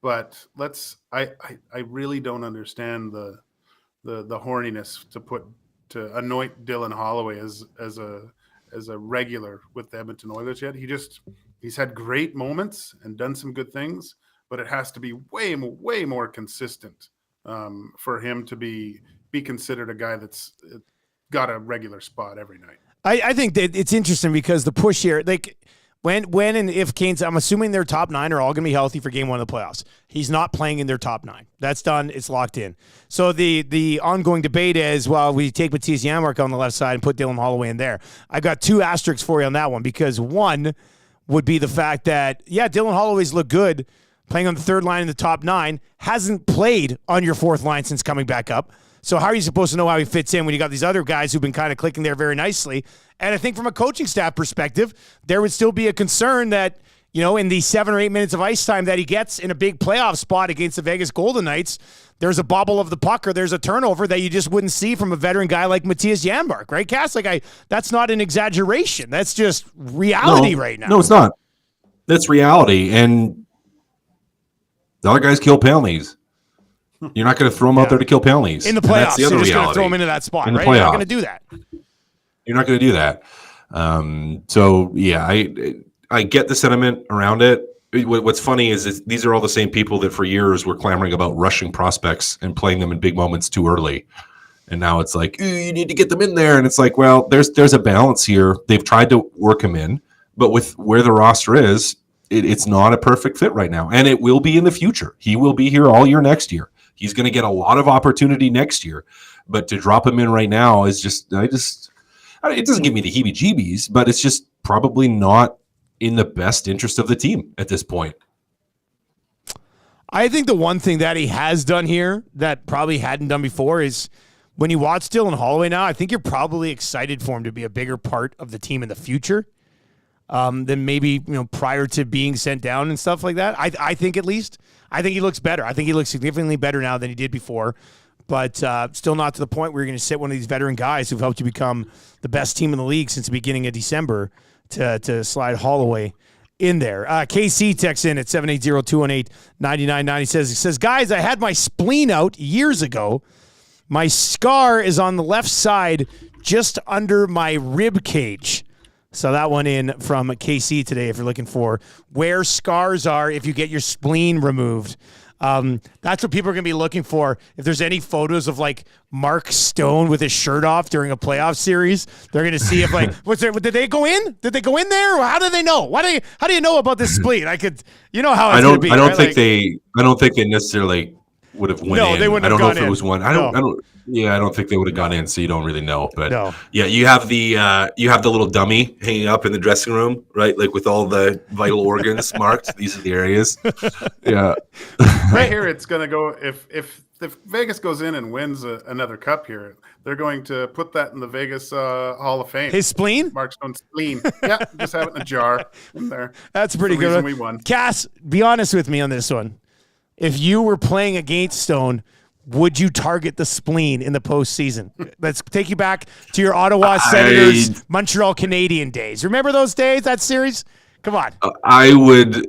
Speaker 4: but I really don't understand the horniness to anoint Dylan Holloway as a regular with the Edmonton Oilers yet. He's had great moments and done some good things, but it has to be way more consistent for him to be considered a guy that's got a regular spot every night.
Speaker 3: I think that it's interesting because the push here, like, When and if Kane's, I'm assuming their top 9 are all going to be healthy for game 1 of the playoffs. He's not playing in their top 9. That's done. It's locked in. So the ongoing debate is, well, we take Matthias Janmark on the left side and put Dylan Holloway in there. I got 2 asterisks for you on that one, because one would be the fact that, yeah, Dylan Holloway's looked good playing on the 3rd line in the top 9, hasn't played on your 4th line since coming back up. So how are you supposed to know how he fits in when you got these other guys who've been kind of clicking there very nicely? And I think from a coaching staff perspective, there would still be a concern that, in the 7 or 8 minutes of ice time that he gets in a big playoff spot against the Vegas Golden Knights, there's a bobble of the puck or there's a turnover that you just wouldn't see from a veteran guy like Matthias Janmark, right, Cass? That's not an exaggeration. That's just reality right now.
Speaker 1: No, it's not. That's reality. And the other guys kill penalties. You're not going to throw them out there to kill penalties.
Speaker 3: In the playoffs, you're just going to throw them into that spot, right? You're not going to do that.
Speaker 1: You're not going to do that. I get the sentiment around it. What's funny is these are all the same people that for years were clamoring about rushing prospects and playing them in big moments too early. And now it's like, you need to get them in there. And it's like, well, there's a balance here. They've tried to work him in, but with where the roster is, it's not a perfect fit right now. And it will be in the future. He will be here all year next year. He's going to get a lot of opportunity next year, but to drop him in right now is it doesn't give me the heebie-jeebies, but it's just probably not in the best interest of the team at this point.
Speaker 3: I think the one thing that he has done here that probably hadn't done before is when you watch Dylan Holloway now, I think you're probably excited for him to be a bigger part of the team in the future. than maybe prior to being sent down and stuff like that. I think at least. I think he looks better. I think he looks significantly better now than he did before, but still not to the point where you're going to sit one of these veteran guys who've helped you become the best team in the league since the beginning of December to slide Holloway in there. KC texts in at 780-218-9990. He says, guys, I had my spleen out years ago. My scar is on the left side just under my rib cage. So that one in from KC today if you're looking for where scars are if you get your spleen removed. That's what people are going to be looking for. If there's any photos of like Mark Stone with his shirt off during a playoff series, they're going to see if like, did they go in? Did they go in there? Or how do they know? How do you know about this spleen? How it's going to be.
Speaker 1: I don't think they necessarily would have went in.
Speaker 3: No, they wouldn't have gone in. I don't know if it was one. I
Speaker 1: don't think they would have gone in, so you don't really know. But
Speaker 3: no.
Speaker 1: Yeah, you have the little dummy hanging up in the dressing room, right? Like with all the vital organs marked. These are the areas. Yeah.
Speaker 4: Right here, it's going to go if Vegas goes in and wins another cup here, they're going to put that in the Vegas Hall of Fame.
Speaker 3: His spleen?
Speaker 4: Mark Stone's spleen. Yeah, just have it in a jar in there.
Speaker 3: That's pretty good.
Speaker 4: We won.
Speaker 3: Cass, be honest with me on this one. If you were playing against Stone, would you target the spleen in the postseason? Let's take you back to your Ottawa Senators, Montreal Canadian days. Remember those days, that series? Come on.
Speaker 1: I would.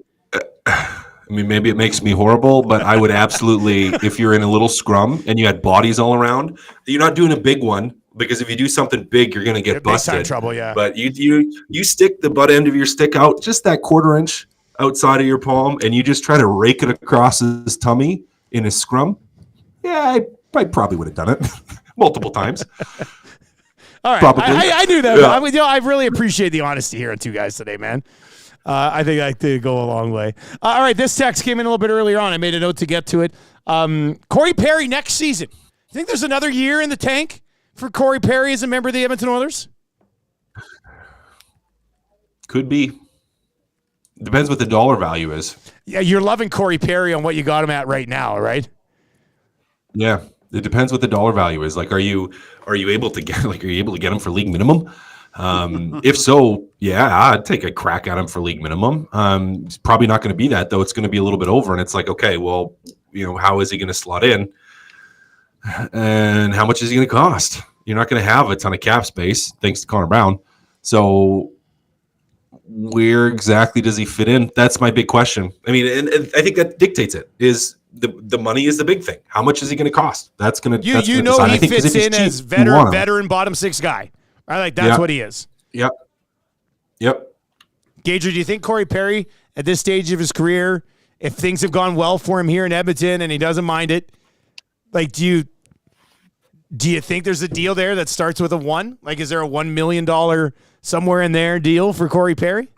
Speaker 1: Maybe it makes me horrible, but I would absolutely, if you're in a little scrum and you had bodies all around, you're not doing a big one because if you do something big, you're going to get busted.
Speaker 3: Big time trouble, yeah.
Speaker 1: But you stick the butt end of your stick out just that quarter inch outside of your palm, and you just try to rake it across his tummy in a scrum. Yeah, I probably would have done it multiple times.
Speaker 3: All right, probably. I knew that. Yeah. I really appreciate the honesty here on Two Guys Today, man. I think that did go a long way. All right, this text came in a little bit earlier on. I made a note to get to it. Corey Perry next season. You think there's another year in the tank for Corey Perry as a member of the Edmonton Oilers?
Speaker 1: Could be. Depends what the dollar value is.
Speaker 3: Yeah, you're loving Corey Perry on what you got him at right now, right?
Speaker 1: Yeah, it depends what the dollar value is. Like, are you able to get him for league minimum? If so, yeah, I'd take a crack at him for league minimum. It's probably not going to be that though. It's going to be a little bit over, and it's like, okay, well, how is he going to slot in, and how much is he going to cost? You're not going to have a ton of cap space thanks to Connor Brown. So, where exactly does he fit in? That's my big question. I mean, and I think that dictates it. Is the money is the big thing. How much is he going to cost? That's going to
Speaker 3: he fits in as veteran bottom six guy. Right, like that's what he is.
Speaker 1: Yep.
Speaker 3: Gage, do you think Corey Perry at this stage of his career, if things have gone well for him here in Edmonton and he doesn't mind it, like do you think there's a deal there that starts with a 1? Like, is there a $1 million somewhere in there deal for Corey Perry?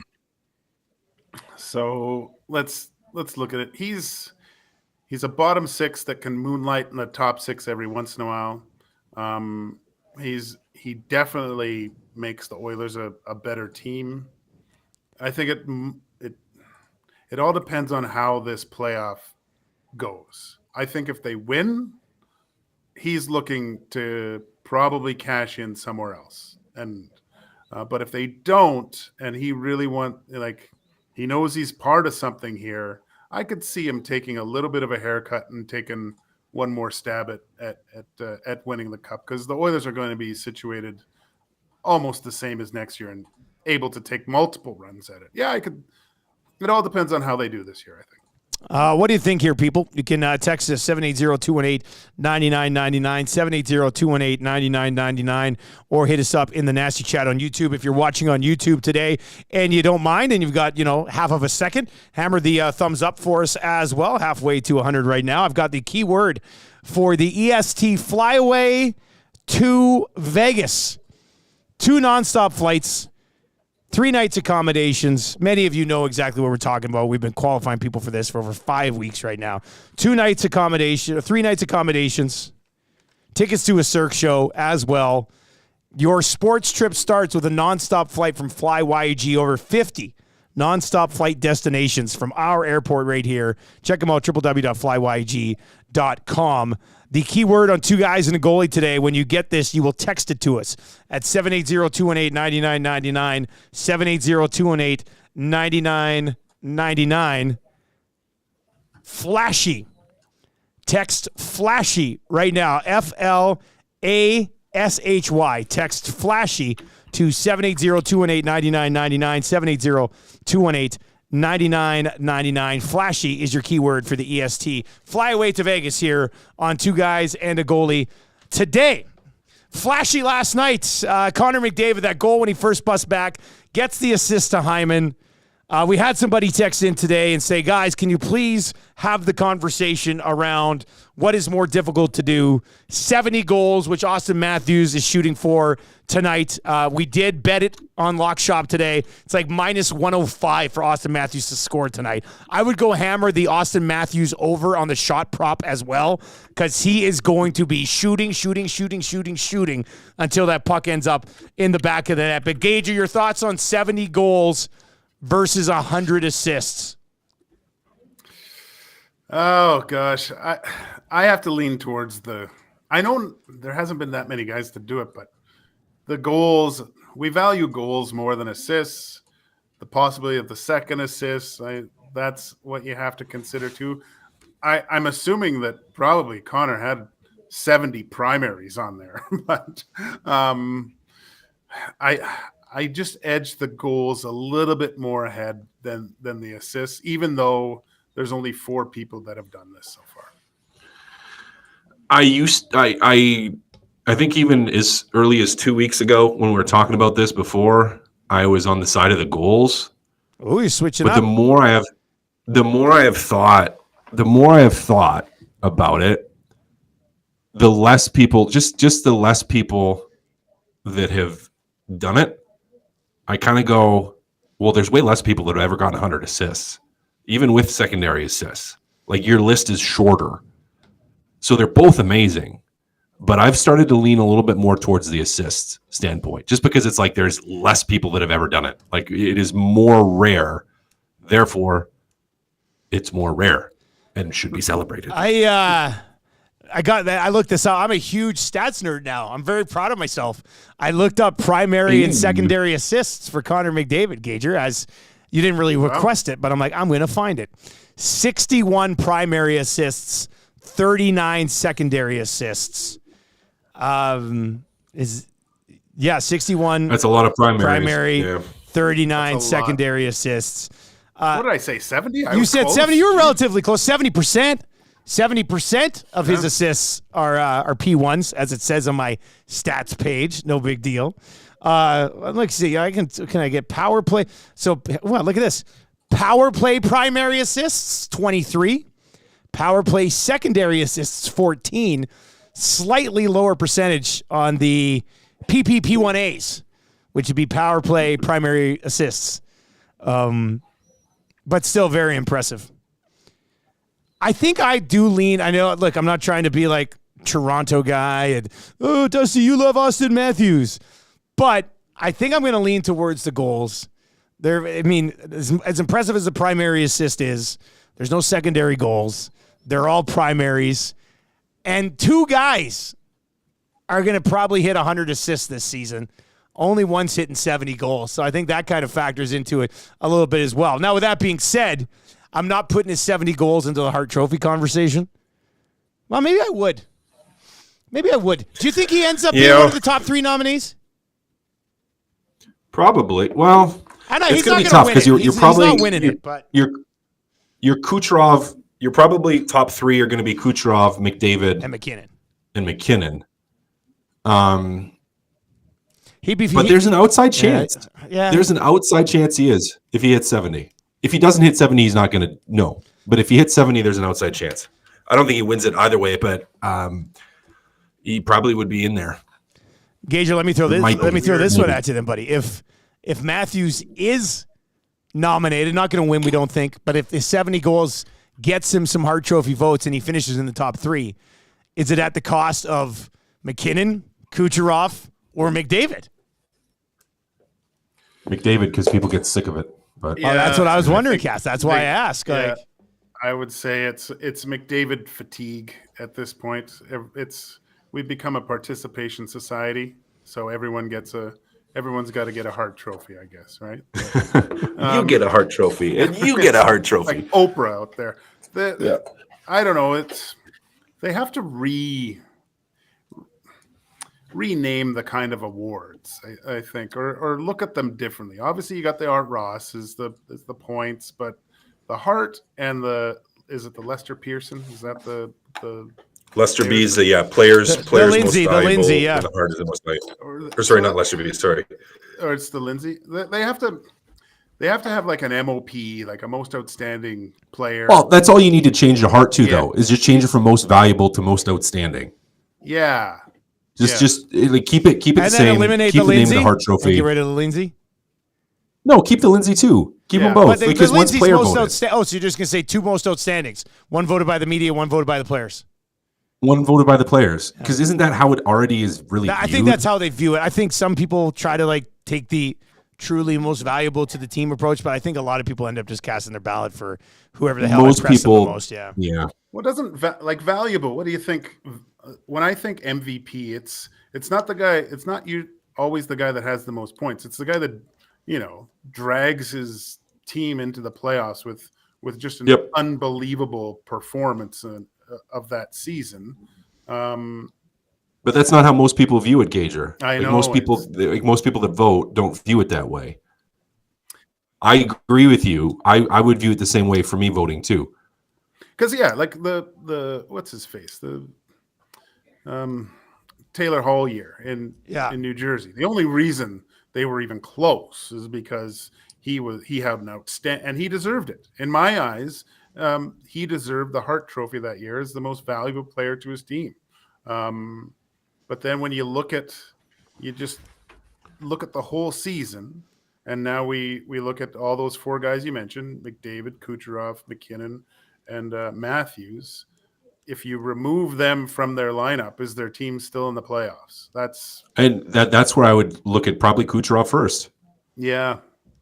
Speaker 4: So let's look at it. He's a bottom 6 that can moonlight in the top 6 every once in a while. He definitely makes the Oilers a better team. I think it all depends on how this playoff goes. I think if they win, he's looking to probably cash in somewhere else. And but if they don't, and he really he knows he's part of something here, I could see him taking a little bit of a haircut and taking one more stab at winning the cup, because the Oilers are going to be situated almost the same as next year and able to take multiple runs at it. Yeah, it all depends on how they do this year, I think.
Speaker 3: What do you think here, people? You can text us 780-218-9999, 780-218-9999, or hit us up in the Nasty Chat on YouTube. If you're watching on YouTube today and you don't mind and you've got, half of a second, hammer the thumbs up for us as well. Halfway to 100 right now. I've got the keyword for the EST Flyaway to Vegas. 2 nonstop flights. 3 nights accommodations. Many of you know exactly what we're talking about. We've been qualifying people for this for over 5 weeks right now. 2 nights accommodation, 3 nights accommodations, tickets to a Cirque show as well. Your sports trip starts with a nonstop flight from FlyYG. Over 50 nonstop flight destinations from our airport right here. Check them out, www.flyyg.com. The keyword on Two Guys and a Goalie today, when you get this, you will text it to us at 780-218-9999, 780-218-9999. Flashy. Text Flashy right now, FLASHY. Text Flashy to 780-218-9999, 780-218-9999. Flashy is your keyword for the EST. Fly away to Vegas here on Two Guys and a Goalie today. Flashy last night. Connor McDavid, that goal when he first busts back, gets the assist to Hyman. We had somebody text in today and say, guys, can you please have the conversation around what is more difficult to do? 70 goals, which Austin Matthews is shooting for tonight. We did bet it on Lock Shop today. It's like minus 105 for Austin Matthews to score tonight. I would go hammer the Austin Matthews over on the shot prop as well, because he is going to be shooting until that puck ends up in the back of the net. But Gage, your thoughts on 70 goals versus 100 assists?
Speaker 4: Oh gosh, I have to lean towards I know there hasn't been that many guys to do it, but the goals, we value goals more than assists. The possibility of the second assist, that's what you have to consider too. I'm assuming that probably Connor had 70 primaries on there, but I just edged the goals a little bit more ahead than the assists, even though there's only 4 people that have done this so far.
Speaker 1: I think even as early as 2 weeks ago when we were talking about this before, I was on the side of the goals.
Speaker 3: Oh, you're switching
Speaker 1: but
Speaker 3: up.
Speaker 1: The more I have thought about it, the less people, just the less people that have done it, I kind of go, well, there's way less people that have ever gotten 100 assists, even with secondary assists. Like, your list is shorter. So they're both amazing. But I've started to lean a little bit more towards the assists standpoint, just because it's like there's less people that have ever done it. Like, it is more rare. Therefore, it's more rare and should be celebrated.
Speaker 3: I got that. I looked this up. I'm a huge stats nerd now. I'm very proud of myself. I looked up primary and secondary assists for Connor McDavid, Gager, as you didn't really request it, but I'm like, I'm going to find it. 61 primary assists, 39 secondary assists. 61.
Speaker 1: That's a lot of
Speaker 3: primary,
Speaker 1: yeah.
Speaker 3: 39 secondary assists.
Speaker 4: What did I say, 70?
Speaker 3: You said close. 70. You were relatively close. 70%. 70% of his assists are P1s, as it says on my stats page. No big deal. Let's see. Can I get power play? So, well, look at this. Power play primary assists, 23. Power play secondary assists, 14. Slightly lower percentage on the PPP1As, which would be power play primary assists. But still very impressive. I think I do lean. I know, look, I'm not trying to be like Toronto guy and, oh, Dusty, you love Austin Matthews. But I think I'm going to lean towards the goals. I mean, as impressive as the primary assist is, there's no secondary goals. They're all primaries. And 2 guys are going to probably hit 100 assists this season. Only one's hitting 70 goals. So I think that kind of factors into it a little bit as well. Now, with that being said, I'm not putting his 70 goals into the Hart Trophy conversation. Well, maybe I would. Do you think he ends up being one of the top 3 nominees?
Speaker 1: Probably. Well,
Speaker 3: I know
Speaker 1: it's
Speaker 3: he's
Speaker 1: going to be
Speaker 3: gonna
Speaker 1: tough because you're probably
Speaker 3: not winning it. But
Speaker 1: you're Kucherov. You're probably top 3 are going to be Kucherov, McDavid,
Speaker 3: and McKinnon.
Speaker 1: But there's an outside chance.
Speaker 3: Yeah.
Speaker 1: There's an outside chance he is if he hits 70. If he doesn't hit 70, he's not going to know. But if he hits 70, there's an outside chance. I don't think he wins it either way, but he probably would be in there.
Speaker 3: Gage, let me throw this one at you then, buddy. If Matthews is nominated, not going to win, we don't think, but if the 70 goals gets him some Hart Trophy votes and he finishes in the top 3, is it at the cost of McKinnon, Kucherov, or McDavid?
Speaker 1: McDavid, because people get sick of it. But
Speaker 3: that's what I was wondering, Cass. That's why I asked.
Speaker 4: Yeah. I would say it's McDavid fatigue at this point. We've become a participation society, so everyone's got to get a Hart Trophy, I guess, right?
Speaker 1: You get a Hart Trophy, and you get a Hart Trophy.
Speaker 4: Like Oprah out there.
Speaker 1: Yeah.
Speaker 4: I don't know. They have to rename the kind of awards, I think, or look at them differently. Obviously, you got the Art Ross is the points, but the Hart and is it the Lester Pearson? Is that the
Speaker 1: Lester B's players
Speaker 3: Lindsay,
Speaker 1: most valuable,
Speaker 3: Lindsay, yeah.
Speaker 1: and the Hart is the most valuable. Or sorry, not Lester B. Sorry.
Speaker 4: Or it's the Lindsay. They have to have like an MOP, like a most outstanding player.
Speaker 5: Well, that's all you need to change the Hart to, though, is just change it from most valuable to most outstanding.
Speaker 4: Yeah.
Speaker 5: Just like keep it
Speaker 3: and
Speaker 5: the same.
Speaker 3: Eliminate
Speaker 5: keep
Speaker 3: the
Speaker 5: the name of
Speaker 3: Lindsay.
Speaker 5: the Hart Trophy.
Speaker 3: Get rid of the Lindsay.
Speaker 5: No, keep the Lindsay too. Keep them
Speaker 3: But
Speaker 5: both
Speaker 3: the
Speaker 5: because one's
Speaker 3: Lindsay's
Speaker 5: player
Speaker 3: most
Speaker 5: voted.
Speaker 3: so you're just gonna say two most outstandings. One voted by the media, one voted by the players.
Speaker 5: One voted by the players. Because isn't that how it already is really
Speaker 3: I think
Speaker 5: viewed?
Speaker 3: that's how they view it. I think some people try to like take the truly most valuable to the team approach, but I think a lot of people end up just casting their ballot for whoever the hell
Speaker 5: Most
Speaker 3: impressed them
Speaker 5: people-
Speaker 3: the most. Yeah.
Speaker 5: Yeah.
Speaker 4: What doesn't like valuable? What do you think? When I think MVP, it's not the guy. It's not you always the guy that has the most points. It's the guy that drags his team into the playoffs with just an unbelievable performance of that season.
Speaker 5: But that's not how most people view it, Gager.
Speaker 4: I know,
Speaker 5: most people that vote don't view it that way. I agree with you. I would view it the same way for me voting too.
Speaker 4: Because like the what's his face, the Taylor Hall year in New Jersey. The only reason they were even close is because he had an outstanding, and he deserved it. In my eyes, he deserved the Hart Trophy that year as the most valuable player to his team. But then when you just look at the whole season, and now we look at all those four guys you mentioned: McDavid, Kucherov, McKinnon, and Matthews. If you remove them from their lineup, is their team still in the playoffs?
Speaker 5: That's where I would look at probably Kucherov first.
Speaker 4: Yeah,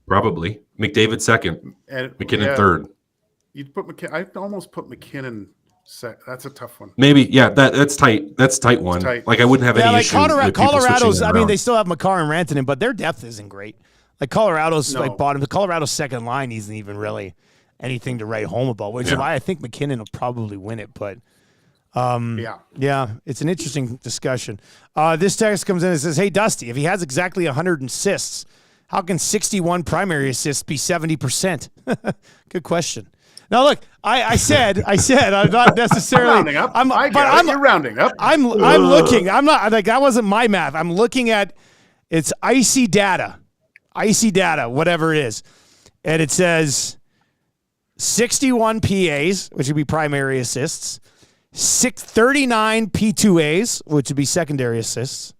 Speaker 5: probably McDavid second, and McKinnon third.
Speaker 4: You'd put McKinnon. I'd almost put McKinnon. That's a tough one.
Speaker 5: Maybe, yeah. That's tight. That's a tight one.
Speaker 4: Tight.
Speaker 5: Like I wouldn't have any issue.
Speaker 3: Colorado's. I mean, they still have Makar and Rantanen, but their depth isn't great. Like Colorado's like bottom. The Colorado's second line isn't even really anything to write home about. Which is why I think McKinnon will probably win it. But yeah, it's an interesting discussion. This text comes in and says, "Hey Dusty, if he has exactly 100 assists, how can 61 primary assists be 70%?" Good question. Now look, I said I'm not necessarily
Speaker 4: I'm rounding up. You're rounding up.
Speaker 3: I'm looking. I'm not like that wasn't my math. I'm looking at it's icy data, whatever it is, and it says 61 PAs, which would be primary assists, 39 P2As, which would be secondary assists.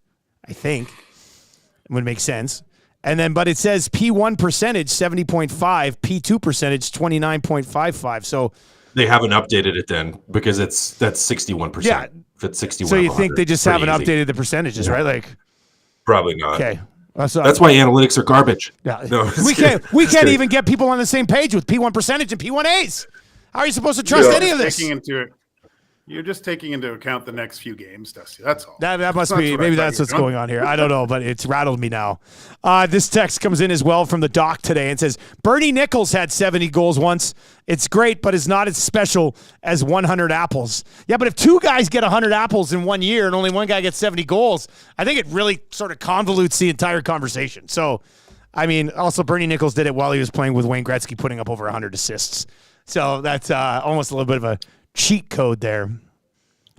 Speaker 3: I think it would make sense. And then, but it says P1 percentage 70.5, P2 percentage 29.55. So
Speaker 5: they haven't updated it then because that's 61%.
Speaker 3: Yeah,
Speaker 5: if it's 61.
Speaker 3: So you think they just haven't updated the percentages, right? Like
Speaker 1: probably not.
Speaker 3: Okay,
Speaker 5: that's why analytics are garbage.
Speaker 3: Yeah,
Speaker 5: no,
Speaker 3: we can't even get people on the same page with P1 percentage and P1As. How are you supposed to trust any of this?
Speaker 4: You're just taking into account the next few games, Dusty. That's all.
Speaker 3: That must be. Maybe that's what's going on here. I don't know, but it's rattled me now. This text comes in as well from the doc today and says, Bernie Nichols had 70 goals once. It's great, but it's not as special as 100 apples. Yeah, but if two guys get 100 apples in 1 year and only one guy gets 70 goals, I think it really sort of convolutes the entire conversation. So, I mean, also Bernie Nichols did it while he was playing with Wayne Gretzky, putting up over 100 assists. So that's almost a little bit of a cheat code there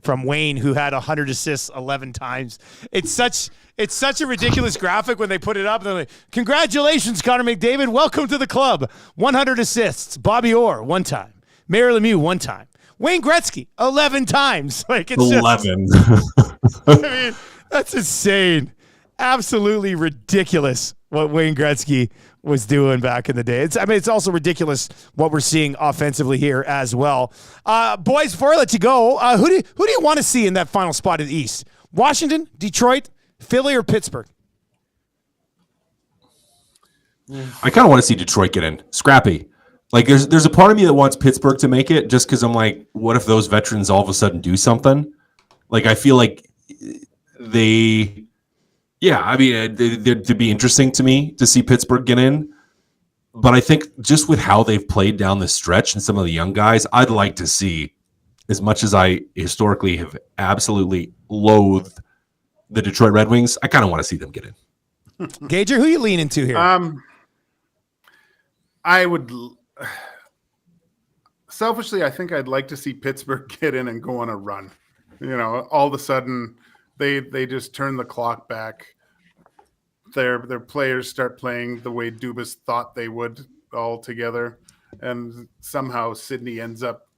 Speaker 3: from Wayne, who had 100 assists 11 times. It's such a ridiculous graphic when they put it up. They're like, "Congratulations, Connor McDavid. Welcome to the club. 100 assists. Bobby Orr, 1 time. Mayor Lemieux, 1 time. Wayne Gretzky, 11 times." Like it's
Speaker 5: 11.
Speaker 3: I mean, that's insane. Absolutely ridiculous what Wayne Gretzky was doing back in the day. It's also ridiculous what we're seeing offensively here as well. Boys, before I let you go, who do you want to see in that final spot in the East? Washington, Detroit, Philly, or Pittsburgh?
Speaker 5: I kind of want to see Detroit get in. Scrappy. Like there's a part of me that wants Pittsburgh to make it just because I'm like, what if those veterans all of a sudden do something? Like I feel like they'd be interesting to me to see Pittsburgh get in. But I think just with how they've played down the stretch and some of the young guys, I'd like to see, as much as I historically have absolutely loathed the Detroit Red Wings, I kind of want to see them get in.
Speaker 3: Gager, who you leaning to here?
Speaker 4: I would selfishly, I think I'd like to see Pittsburgh get in and go on a run. You know, all of a sudden they just turn the clock back. Their players start playing the way Dubas thought they would all together, and somehow Sydney ends up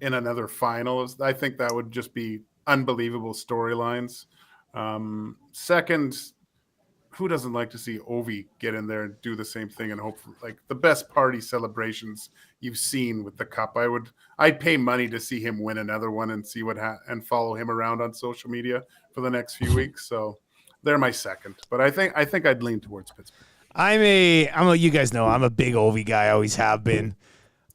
Speaker 4: in another final. I think that would just be unbelievable storylines. Second, who doesn't like to see Ovi get in there and do the same thing and hope for, like, the best party celebrations you've seen with the cup? I'd pay money to see him win another one and see and follow him around on social media for the next few weeks. So they're my second, but I think I'd lean towards Pittsburgh.
Speaker 3: You guys know I'm a big Ovi guy. I always have been,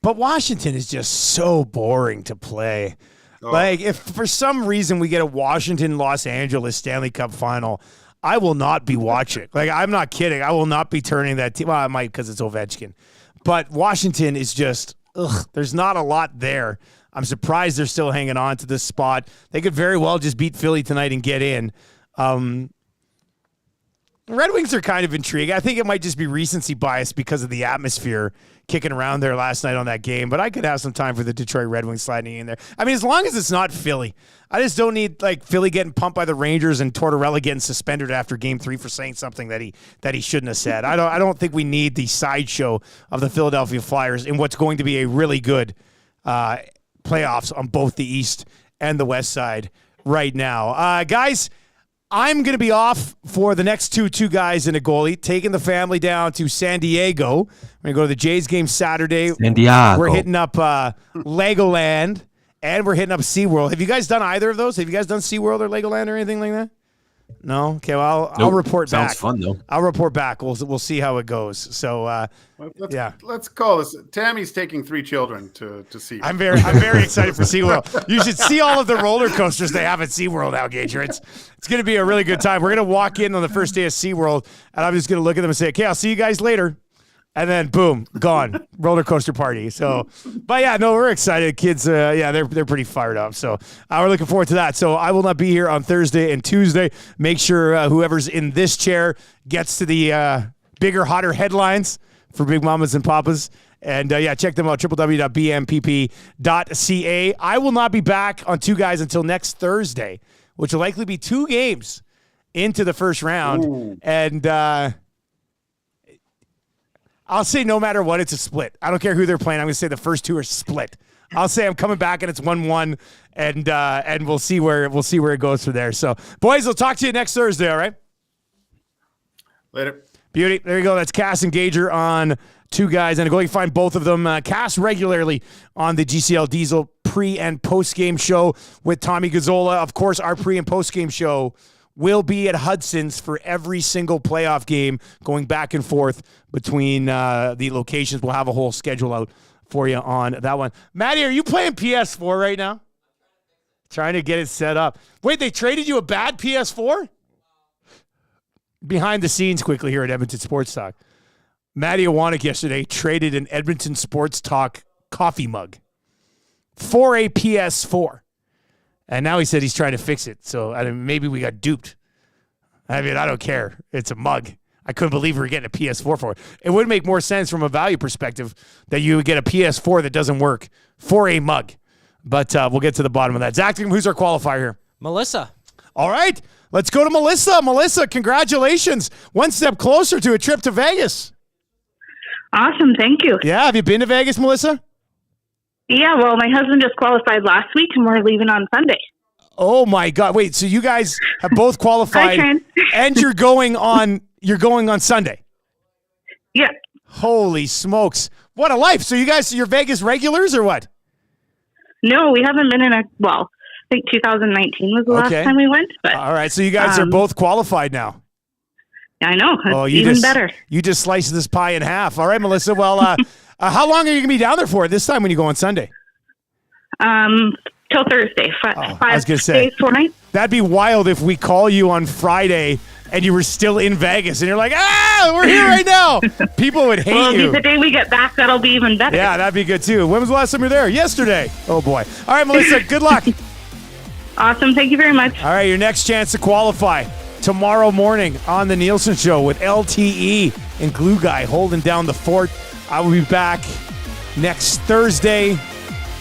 Speaker 3: but Washington is just so boring to play. Oh. Like, if for some reason we get a Washington-Los Angeles Stanley Cup final, I will not be watching. Like, I'm not kidding. I will not be turning that team. Well, I might because it's Ovechkin, but Washington is just there's not a lot there. I'm surprised they're still hanging on to this spot. They could very well just beat Philly tonight and get in. Red Wings are kind of intrigued. I think it might just be recency bias because of the atmosphere kicking around there last night on that game, but I could have some time for the Detroit Red Wings sliding in there. I mean, as long as it's not Philly. I just don't need like Philly getting pumped by the Rangers and Tortorella getting suspended after Game 3 for saying something that he shouldn't have said. I don't think we need the sideshow of the Philadelphia Flyers in what's going to be a really good playoffs on both the East and the West side right now. Guys, I'm going to be off for the next two guys and a goalie, taking the family down to San Diego. We're going to go to the Jays game Saturday.
Speaker 5: San Diego.
Speaker 3: We're hitting up Legoland, and we're hitting up SeaWorld. Have you guys done either of those? Have you guys done SeaWorld or Legoland or anything like that? No? Okay, well, I'll report back.
Speaker 5: Sounds fun, though.
Speaker 3: I'll report back. We'll see how it goes. So,
Speaker 4: Let's call this. Tammy's taking 3 children to see.
Speaker 3: I'm very excited for SeaWorld. You should see all of the roller coasters they have at SeaWorld now, Gage. It's going to be a really good time. We're going to walk in on the first day of SeaWorld, and I'm just going to look at them and say, okay, I'll see you guys later. And then, boom, gone. Roller coaster party. So, but yeah, no, we're excited. Kids, they're pretty fired up. So we're looking forward to that. So I will not be here on Thursday and Tuesday. Make sure whoever's in this chair gets to the bigger, hotter headlines for Big Mamas and Papas. And, check them out, www.bmppp.ca. I will not be back on Two Guys until next Thursday, which will likely be 2 games into the first round. Ooh. And I'll say no matter what, it's a split. I don't care who they're playing. I'm going to say the first 2 are split. I'll say I'm coming back and it's 1-1, and we'll see where it goes from there. So, boys, we'll talk to you next Thursday. All right.
Speaker 4: Later.
Speaker 3: Beauty. There you go. That's Cass and Gager on Two Guys and a Goalie. You find both of them. Cass regularly on the GCL Diesel pre and post game show with Tommy Gazzola. Of course, our pre and post game show will be at Hudson's for every single playoff game, going back and forth between the locations. We'll have a whole schedule out for you on that one. Maddie, are you playing PS4 right now? Trying to get it set up. Wait, they traded you a bad PS4? Behind the scenes quickly here at Edmonton Sports Talk. Maddie Iwanek yesterday traded an Edmonton Sports Talk coffee mug for a PS4. And now he said he's trying to fix it. So maybe we got duped. I mean, I don't care. It's a mug. I couldn't believe we were getting a PS4 for it. It would make more sense from a value perspective that you would get a PS4 that doesn't work for a mug. But we'll get to the bottom of that. Zach, who's our qualifier here?
Speaker 6: Melissa.
Speaker 3: All right. Let's go to Melissa. Melissa, congratulations. One step closer to a trip to Vegas.
Speaker 7: Awesome. Thank you.
Speaker 3: Yeah. Have you been to Vegas, Melissa?
Speaker 7: Yeah, well, my husband just qualified last week, and we're leaving on Sunday.
Speaker 3: Oh my God! Wait, so you guys have both qualified, and you're going on Sunday?
Speaker 7: Yeah.
Speaker 3: Holy smokes! What a life! So you're Vegas regulars or what?
Speaker 7: No, we haven't been I think 2019 was the last time we went. But
Speaker 3: all right, so you guys are both qualified now.
Speaker 7: I know. It's even better.
Speaker 3: You just sliced this pie in half. All right, Melissa. Well, How long are you going to be down there for this time when you go on Sunday?
Speaker 7: Till Thursday.
Speaker 3: I was going to say,
Speaker 7: days, 4 nights.
Speaker 3: That'd be wild if we call you on Friday and you were still in Vegas and you're like, we're here right now. People would hate you.
Speaker 7: The day we get back, that'll be even better.
Speaker 3: Yeah, that'd be good too. When was the last time you were there? Yesterday. Oh boy. All right, Melissa, good luck.
Speaker 7: Awesome. Thank you very much.
Speaker 3: All right, your next chance to qualify tomorrow morning on the Nielsen Show with LTE and Glue Guy holding down the fort. I will be back next Thursday.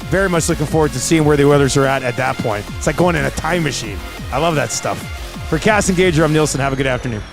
Speaker 3: Very much looking forward to seeing where the Oilers are at that point. It's like going in a time machine. I love that stuff. For Kassian, Gage, I'm Nielsen. Have a good afternoon.